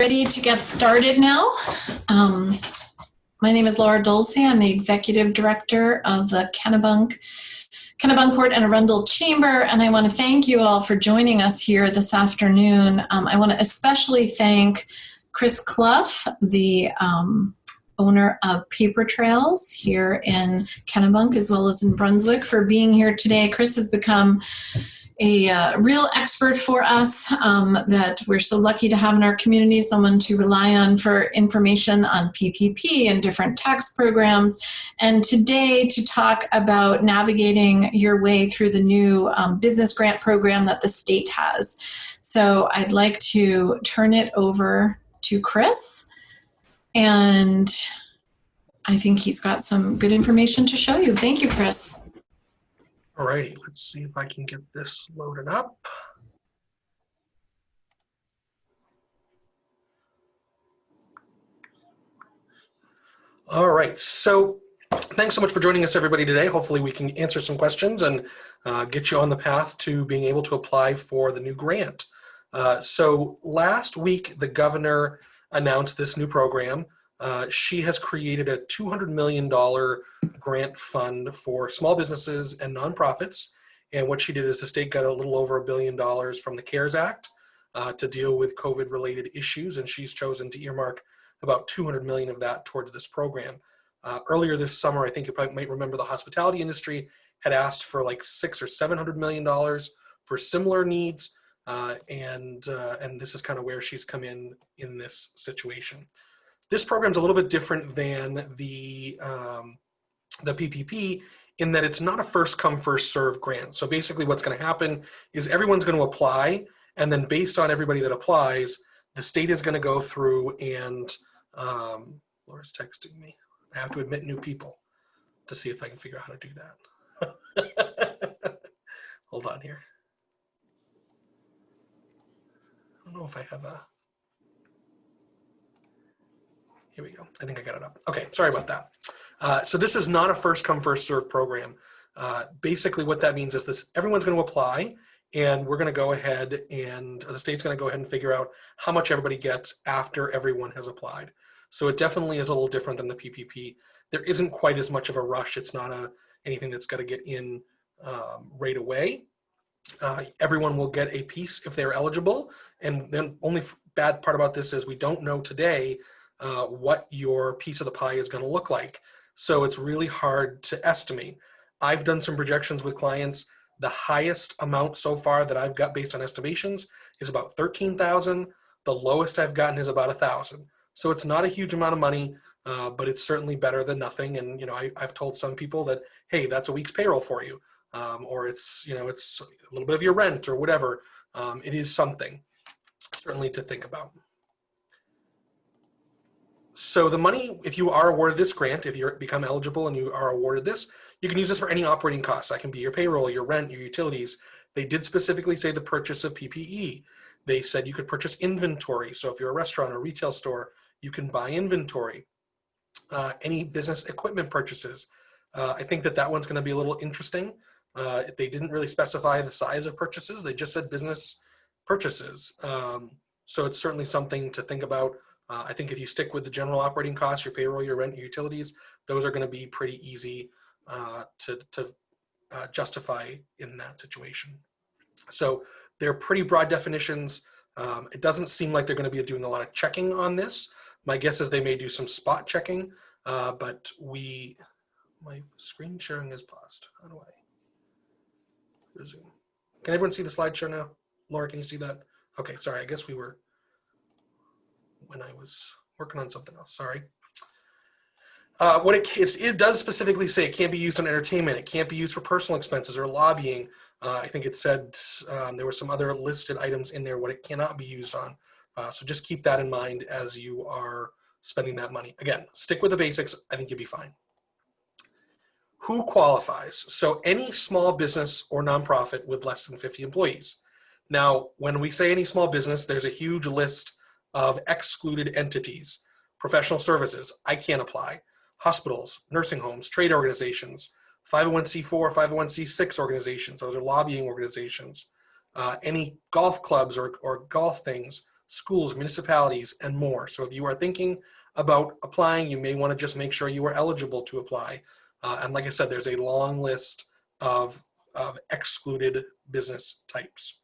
Ready to get started now. My name is Laura Dulce. I'm the Executive Director of the Kennebunk-Kennebunkport-Arundel Chamber, and I want to thank you all for joining us here this afternoon. I want to especially thank Chris Cluff, the owner of Paper Trails here in Kennebunk as well as in Brunswick, for being here today. Chris has become a real expert for us that we're so lucky to have in our community, someone to rely on for information on PPP and different tax programs. And today to talk about navigating your way through the new business grant program that the state has. So I'd like to turn it over to Chris, and I think he's got some good information to show you. Thank you, Chris. Alrighty, let's see if I can get this loaded up. All right, so thanks so much for joining us, everybody, today. Hopefully we can answer some questions and get you on the path to being able to apply for the new grant. So last week, the governor announced this new program. She has created a $200 million grant fund for small businesses and nonprofits. And what she did is the state got a little over $1 billion from the CARES Act to deal with COVID-related issues, and she's chosen to earmark about $200 million of that towards this program. Earlier this summer, I think you probably might remember, the hospitality industry had asked for like $600 or $700 million for similar needs, and this is kind of where she's come in this situation. This program's a little bit different than the PPP in that it's not a first come, first serve grant. So basically what's going to happen is everyone's going to apply, and then based on everybody that applies, the state is going to go through and, Laura's texting me. I have to admit new people to see if I can figure out how to do that. Hold on here. I don't know if I have a, here we go. I think I got it up. Okay, sorry about that. So this is not a first come, first serve program. Basically what that means is this: everyone's going to apply, and we're going to go ahead and the state's going to go ahead and figure out how much everybody gets after everyone has applied. So it definitely is a little different than the PPP. There isn't quite as much of a rush. It's not anything that's got to get in right away. Everyone will get a piece if they're eligible. And then only bad part about this is we don't know today what your piece of the pie is going to look like. So it's really hard to estimate. I've done some projections with clients. The highest amount so far that I've got based on estimations is about $13,000. The lowest I've gotten is about $1,000. So it's not a huge amount of money, but it's certainly better than nothing. And I've told some people that, hey, that's a week's payroll for you, or it's it's a little bit of your rent or whatever. It is something certainly to think about. So the money, if you are awarded this grant, if you become eligible and you are awarded this, you can use this for any operating costs. That can be your payroll, your rent, your utilities. They did specifically say the purchase of PPE. They said you could purchase inventory. So if you're a restaurant or retail store, you can buy inventory. Any business equipment purchases. I think that one's going to be a little interesting. They didn't really specify the size of purchases. They just said business purchases. So it's certainly something to think about. I think if you stick with the general operating costs, your payroll, your rent, your utilities, those are going to be pretty easy to justify in that situation. So they're pretty broad definitions. It doesn't seem like they're going to be doing a lot of checking on this. My guess is they may do some spot checking, but my screen sharing is paused. How do I resume? Can everyone see the slideshow now? Laura, can you see that? Okay, sorry, I guess we were when I was working on something else, sorry. What it does specifically say it can't be used on entertainment, it can't be used for personal expenses or lobbying. I think it said there were some other listed items in there what it cannot be used on. So just keep that in mind as you are spending that money. Again, stick with the basics, I think you'll be fine. Who qualifies? So any small business or nonprofit with less than 50 employees. Now, when we say any small business, there's a huge list of excluded entities. Professional services, I can't apply. Hospitals, nursing homes, trade organizations, 501c4, 501c6 organizations, those are lobbying organizations. Any golf clubs or golf things, schools, municipalities, and more. So if you are thinking about applying, you may want to just make sure you are eligible to apply. And like I said, there's a long list of excluded business types.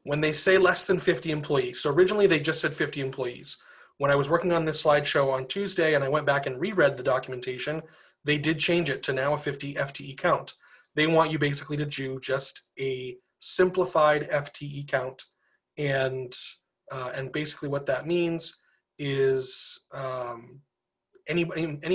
When they say less than 50 employees, so originally they just said 50 employees. When I was working on this slideshow on Tuesday and I went back and reread the documentation, they did change it to now a 50 FTE count. They want you basically to do just a simplified FTE count. And basically what that means is any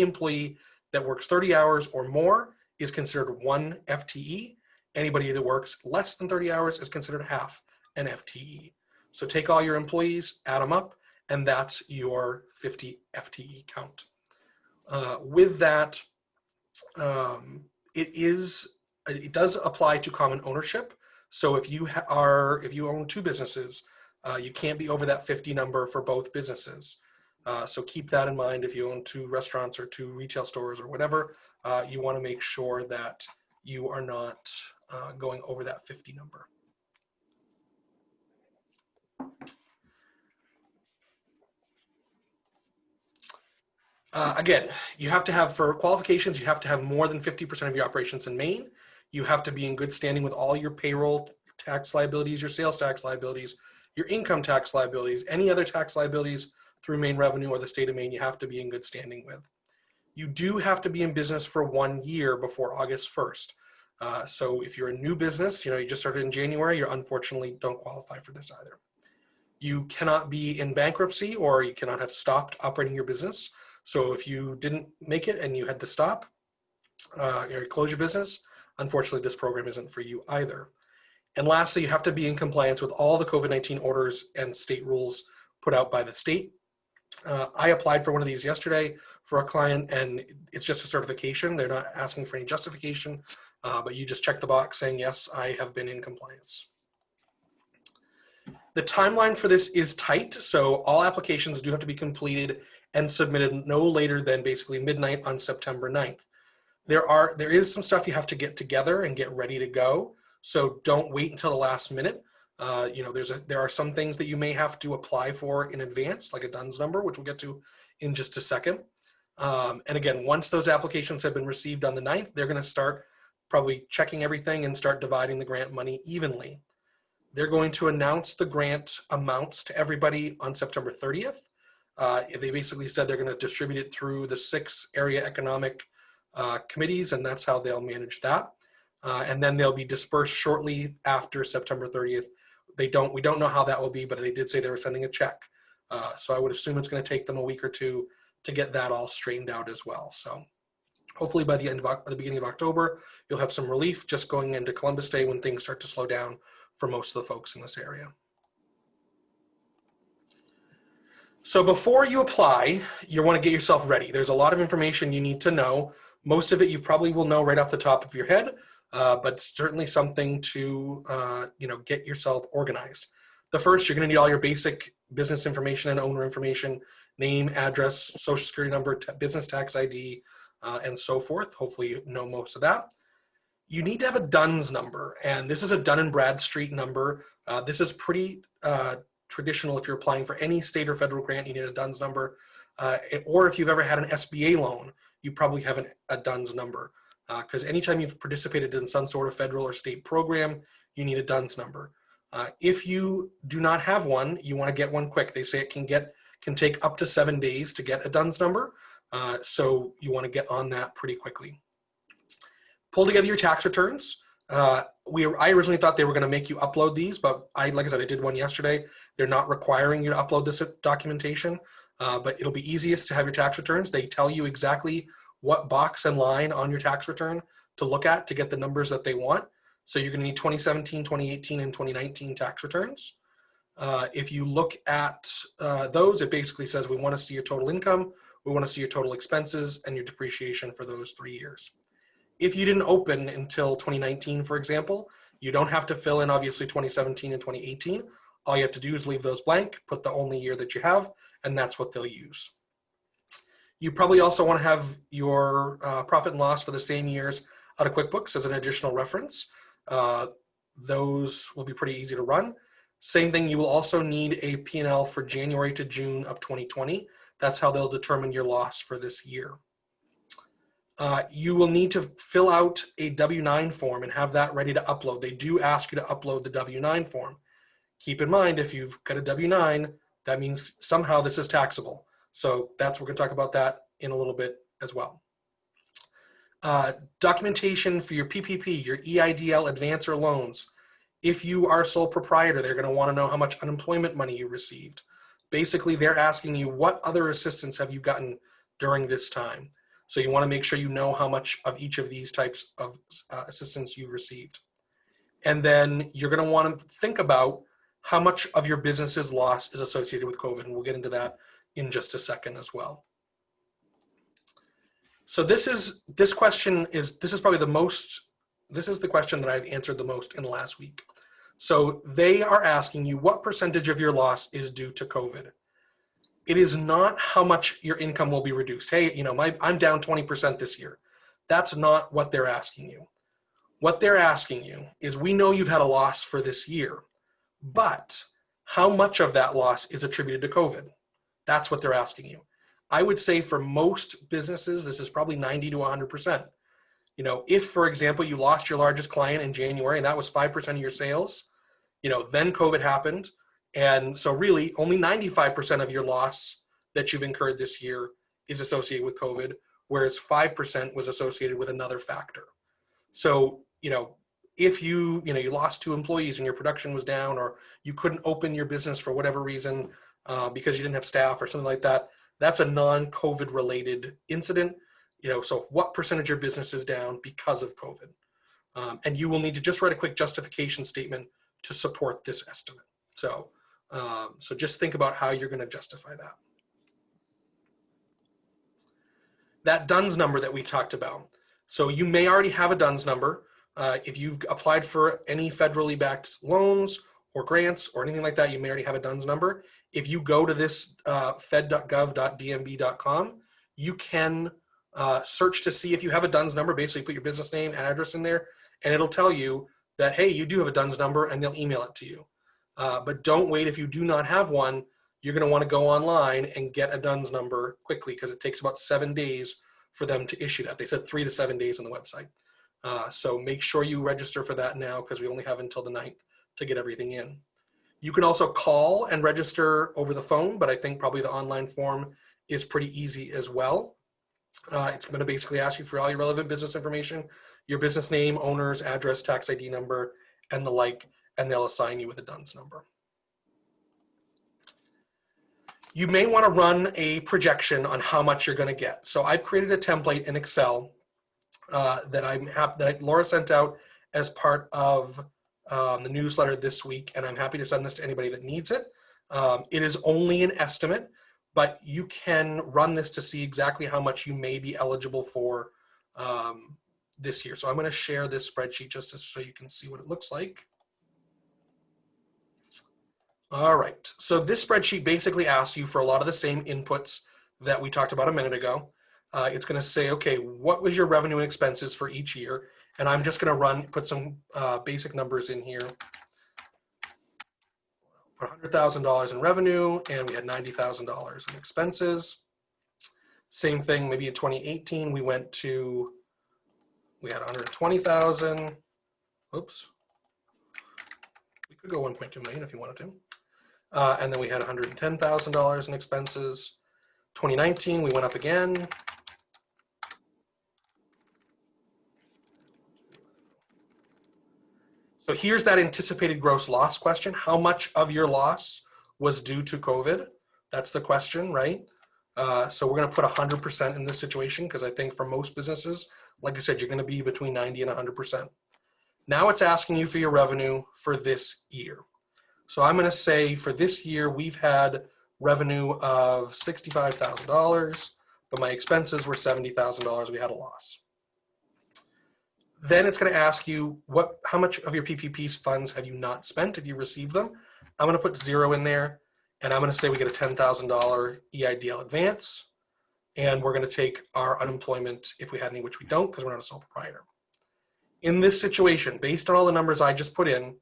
employee that works 30 hours or more is considered one FTE. Anybody that works less than 30 hours is considered half an FTE. So take all your employees, add them up, and that's your 50 FTE count. With that, it does apply to common ownership. So if you own two businesses, you can't be over that 50 number for both businesses. So keep that in mind. If you own two restaurants or two retail stores or whatever, you want to make sure that you are not going over that 50 number. Again, you have to have, for qualifications, you have to have more than 50% of your operations in Maine. You have to be in good standing with all your payroll tax liabilities, your sales tax liabilities, your income tax liabilities, any other tax liabilities through Maine Revenue or the state of Maine, you have to be in good standing with. You do have to be in business for 1 year before August 1st. So if you're a new business, you just started in January, you unfortunately don't qualify for this either. You cannot be in bankruptcy or you cannot have stopped operating your business. So if you didn't make it and you had to stop or close your business, unfortunately, this program isn't for you either. And lastly, you have to be in compliance with all the COVID-19 orders and state rules put out by the state. I applied for one of these yesterday for a client, and it's just a certification. They're not asking for any justification, but you just check the box saying, yes, I have been in compliance. The timeline for this is tight, so all applications do have to be completed and submitted no later than basically midnight on September 9th. There is some stuff you have to get together and get ready to go, so don't wait until the last minute. There are some things that you may have to apply for in advance, like a DUNS number, which we'll get to in just a second. And again, once those applications have been received on the 9th, they're going to start probably checking everything and start dividing the grant money evenly. They're going to announce the grant amounts to everybody on September 30th. They basically said they're going to distribute it through the 6 area economic committees, and that's how they'll manage that. And then they'll be dispersed shortly after September 30th. We don't know how that will be, but they did say they were sending a check. So I would assume it's going to take them a week or two to get that all straightened out as well. So hopefully by the beginning of October, you'll have some relief just going into Columbus Day when things start to slow down for most of the folks in this area. So before you apply, you want to get yourself ready. There's a lot of information you need to know. Most of it you probably will know right off the top of your head, but certainly something to get yourself organized. The first, you're going to need all your basic business information and owner information, name, address, social security number, business tax ID, and so forth. Hopefully you know most of that. You need to have a DUNS number, and this is a Dun & Bradstreet number. This is pretty traditional. If you're applying for any state or federal grant, you need a DUNS number. Or if you've ever had an SBA loan, you probably have a DUNS number. Because anytime you've participated in some sort of federal or state program, you need a DUNS number. If you do not have one, you want to get one quick. They say it can take up to 7 days to get a DUNS number. So you want to get on that pretty quickly. Pull together your tax returns. I originally thought they were going to make you upload these, but like I said, I did one yesterday. They're not requiring you to upload this documentation, but it'll be easiest to have your tax returns. They tell you exactly what box and line on your tax return to look at to get the numbers that they want. So you're going to need 2017, 2018, and 2019 tax returns. If you look at those, it basically says we want to see your total income, we want to see your total expenses, and your depreciation for those 3 years. If you didn't open until 2019, for example, you don't have to fill in obviously 2017 and 2018. All you have to do is leave those blank, put the only year that you have, and that's what they'll use. You probably also want to have your profit and loss for the same years out of QuickBooks as an additional reference. Those will be pretty easy to run. Same thing, you will also need a P&L for January to June of 2020. That's how they'll determine your loss for this year. You will need to fill out a W-9 form and have that ready to upload. They do ask you to upload the W-9 form. Keep in mind, if you've got a W-9, that means somehow this is taxable. So we're going to talk about that in a little bit as well. Documentation for your PPP, your EIDL advance or loans. If you are sole proprietor, they're going to want to know how much unemployment money you received. Basically, they're asking you what other assistance have you gotten during this time. So you want to make sure you know how much of each of these types of assistance you've received. And then you're going to want to think about how much of your business's loss is associated with COVID. And we'll get into that in just a second as well. So this is the question that I've answered the most in the last week. So they are asking you what percentage of your loss is due to COVID. It is not how much your income will be reduced. Hey, I'm down 20% this year. That's not what they're asking you. What they're asking you is, we know you've had a loss for this year, but how much of that loss is attributed to COVID? That's what they're asking you. I would say for most businesses, this is probably 90 to 100%. If, for example, you lost your largest client in January and that was 5% of your sales, then COVID happened. And so really only 95% of your loss that you've incurred this year is associated with COVID, whereas 5% was associated with another factor. So, if you lost 2 employees and your production was down, or you couldn't open your business for whatever reason because you didn't have staff or something like that, that's a non-COVID related incident. So what percentage of your business is down because of COVID? And you will need to just write a quick justification statement to support this estimate. So just think about how you're going to justify that. That DUNS number that we talked about. So you may already have a DUNS number. If you've applied for any federally backed loans or grants or anything like that, you may already have a DUNS number. If you go to this fed.gov.dmb.com, you can search to see if you have a DUNS number. Basically put your business name and address in there, and it'll tell you that, hey, you do have a DUNS number, and they'll email it to you. But don't wait. If you do not have one, you're going to want to go online and get a DUNS number quickly, because it takes about 7 days for them to issue that. They said 3 to 7 days on the website. So make sure you register for that now, because we only have until the 9th to get everything in. You can also call and register over the phone, but I think probably the online form is pretty easy as well. It's going to basically ask you for all your relevant business information, your business name, owner's address, tax ID number, and the like, and they'll assign you with a DUNS number. You may want to run a projection on how much you're going to get. So I've created a template in Excel that Laura sent out as part of the newsletter this week, and I'm happy to send this to anybody that needs it. It is only an estimate, but you can run this to see exactly how much you may be eligible for this year. So I'm going to share this spreadsheet just so you can see what it looks like. All right, so this spreadsheet basically asks you for a lot of the same inputs that we talked about a minute ago. It's going to say, okay, what was your revenue and expenses for each year? And I'm just going to put some basic numbers in here. Put $100,000 in revenue, and we had $90,000 in expenses. Same thing, maybe in 2018, we had 120,000. Oops. We could go 1.2 million if you wanted to. And then we had $110,000 in expenses. 2019, we went up again. So here's that anticipated gross loss question. How much of your loss was due to COVID? That's the question, right? So we're going to put 100% in this situation, because I think for most businesses, like I said, you're going to be between 90 and 100%. Now it's asking you for your revenue for this year. So I'm going to say for this year, we've had revenue of $65,000, but my expenses were $70,000. We had a loss. Then it's going to ask you how much of your PPP funds have you not spent if you received them. I'm going to put 0 in there, and I'm going to say we get a $10,000 EIDL advance, and we're going to take our unemployment if we had any, which we don't because we're not a sole proprietor. In this situation, based on all the numbers I just put in,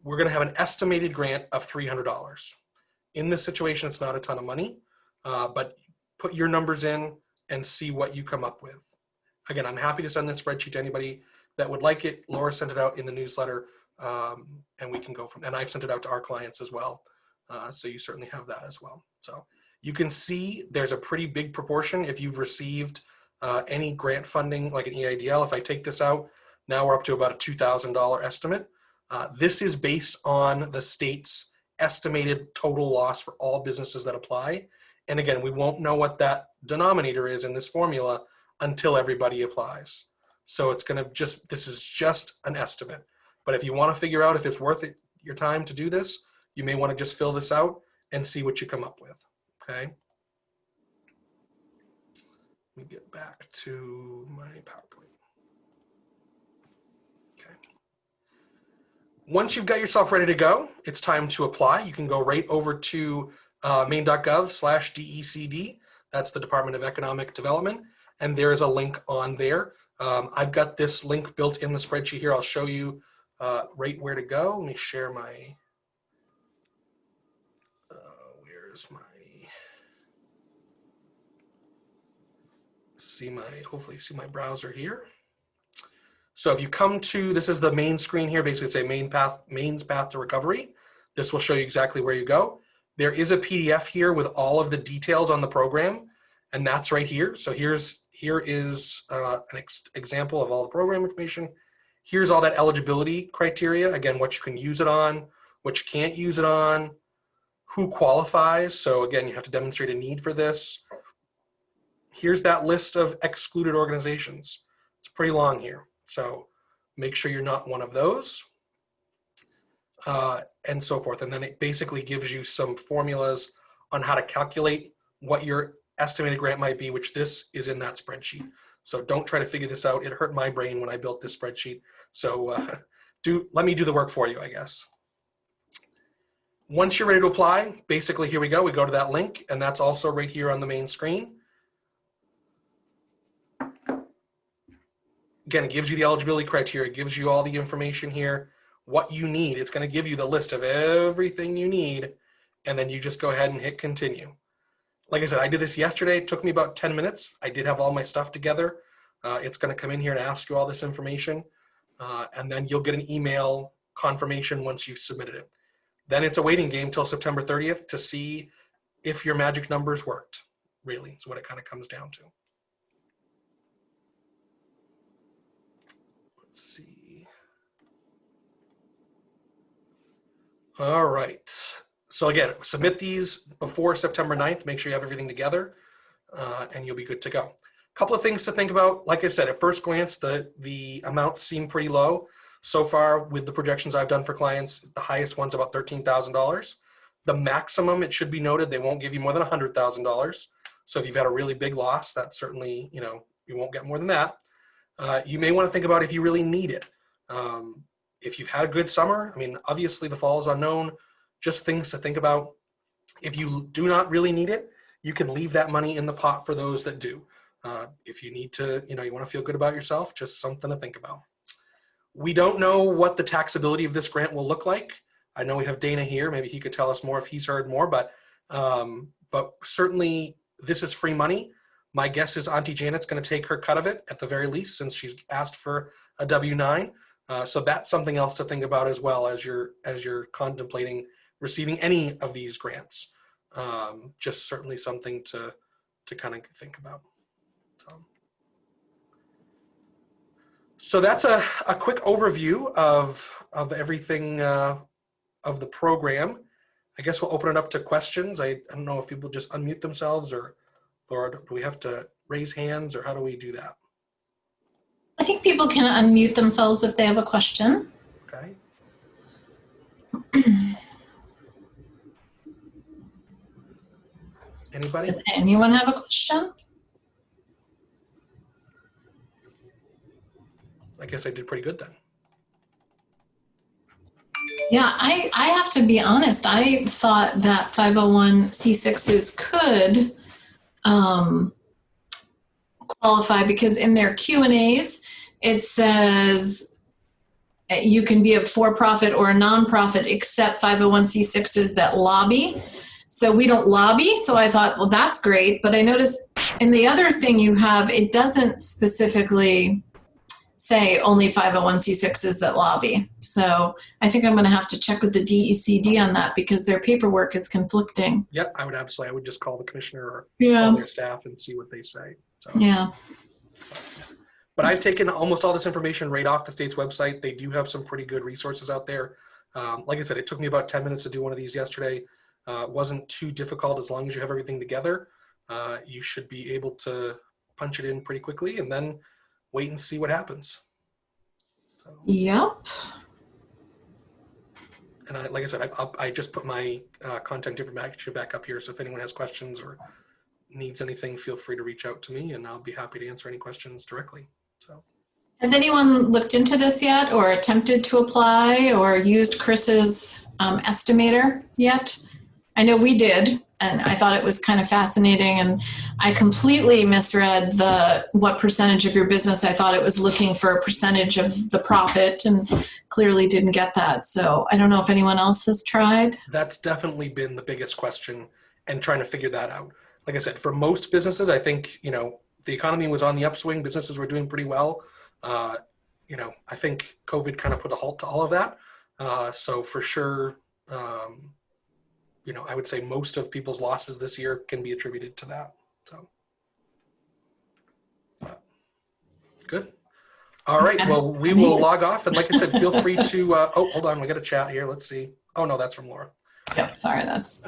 we're going to have an estimated grant of $300. In this situation, it's not a ton of money, but put your numbers in and see what you come up with. Again, I'm happy to send this spreadsheet to anybody that would like it. Laura sent it out in the newsletter, and we can go from, and I've sent it out to our clients as well. So you certainly have that as well. So you can see there's a pretty big proportion if you've received any grant funding like an EIDL. If I take this out, now we're up to about a $2,000 estimate. This is based on the state's estimated total loss for all businesses that apply. And again, we won't know what that denominator is in this formula until everybody applies. So it's going to just, this is just an estimate. But if you want to figure out if it's worth it, your time to do this, you may want to just fill this out and see what you come up with. Okay. Let me get back to my PowerPoint. Okay. Once you've got yourself ready to go, it's time to apply. You can go right over to maine.gov/DECD. That's the Department of Economic Development. And there's a link on there. I've got this link built in the spreadsheet here. I'll show you right where to go. Let me share my, where's my, hopefully see my browser here. So if you come to, this is the main screen here, basically it's a Maine's path to recovery. This will show you exactly where you go. There is a PDF here with all of the details on the program, and that's right here. So here is an example of all the program information. Here's all that eligibility criteria. Again, what you can use it on, what you can't use it on, who qualifies. So again, you have to demonstrate a need for this. Here's that list of excluded organizations. It's pretty long here. So make sure you're not one of those. And so forth. And then it basically gives you some formulas on how to calculate what your estimated grant might be, which this is in that spreadsheet. So don't try to figure this out. It hurt my brain when I built this spreadsheet. So let me do the work for you, I guess. Once you're ready to apply, basically here we go. We go to that link, and that's also right here on the main screen. Again, it gives you the eligibility criteria. It gives you all the information here, what you need. It's going to give you the list of everything you need, and then you just go ahead and hit continue. Like I said, I did this yesterday. It took me about 10 minutes. I did have all my stuff together. It's going to come in here and ask you all this information, and then you'll get an email confirmation once you've submitted it. Then it's a waiting game till September 30th to see if your magic numbers worked, really, is what it kind of comes down to. Let's see. All right. So again, submit these before September 9th. Make sure you have everything together, and you'll be good to go. A couple of things to think about. Like I said, at first glance, the amounts seem pretty low. So far, with the projections I've done for clients, the highest one's about $13,000. The maximum, it should be noted, they won't give you more than $100,000. So if you've had a really big loss, that's certainly, you won't get more than that. You may want to think about if you really need it. If you've had a good summer, I mean, obviously the fall is unknown. Just things to think about. If you do not really need it, you can leave that money in the pot for those that do. If you need to, you want to feel good about yourself, just something to think about. We don't know what the taxability of this grant will look like. I know we have Dana here. Maybe he could tell us more if he's heard more, but certainly this is free money. My guess is Auntie Janet's going to take her cut of it at the very least, since she's asked for a W-9. So that's something else to think about as well as you're contemplating receiving any of these grants. Just certainly something to kind of think about. So that's a quick overview of everything of the program. I guess we'll open it up to questions. I don't know if people just unmute themselves or do we have to raise hands, or how do we do that? I think people can unmute themselves if they have a question. Okay. Anybody? Does anyone have a question? I guess I did pretty good then. Yeah, I have to be honest. I thought that 501c6s could qualify, because in their Q&As, it says you can be a for-profit or a nonprofit except 501c6s that lobby. So we don't lobby. So I thought, well, that's great. But I noticed in the other thing you have, it doesn't specifically say only 501c6s that lobby. So I think I'm going to have to check with the DECD on that because their paperwork is conflicting. Yeah, I would just call the commissioner or Yeah. call their staff and see what they say. So. Yeah. But I've taken almost all this information right off the state's website. They do have some pretty good resources out there. Like I said, it took me about 10 minutes to do one of these yesterday. It wasn't too difficult as long as you have everything together. You should be able to punch it in pretty quickly and then wait and see what happens. So, Yep. and like I said, I just put my contact information back up here. So if anyone has questions or needs anything, feel free to reach out to me and I'll be happy to answer any questions directly. So, has anyone looked into this yet or attempted to apply or used Chris's estimator yet? I know we did, and I thought it was kind of fascinating, and I completely misread what percentage of your business. I thought it was looking for a percentage of the profit and clearly didn't get that. So I don't know if anyone else has tried. That's definitely been the biggest question and trying to figure that out. Like I said, for most businesses, I think, the economy was on the upswing. Businesses were doing pretty well. I think COVID kind of put a halt to all of that. So for sure, I would say most of people's losses this year can be attributed to that. So, good. All right. Well, we will log off. And like I said, feel free to, hold on. We got a chat here. Let's see. Oh, no, that's from Laura. Yep. Sorry. That's.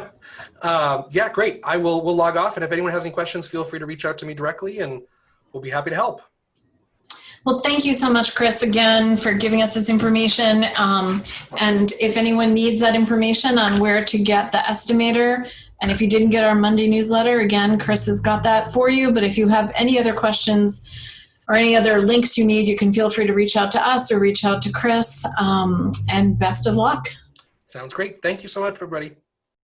Yeah, great. We'll log off. And if anyone has any questions, feel free to reach out to me directly and we'll be happy to help. Well, thank you so much, Chris, again, for giving us this information. And if anyone needs that information on where to get the estimator, and if you didn't get our Monday newsletter, again, Chris has got that for you. But if you have any other questions or any other links you need, you can feel free to reach out to us or reach out to Chris. And best of luck. Sounds great. Thank you so much, everybody.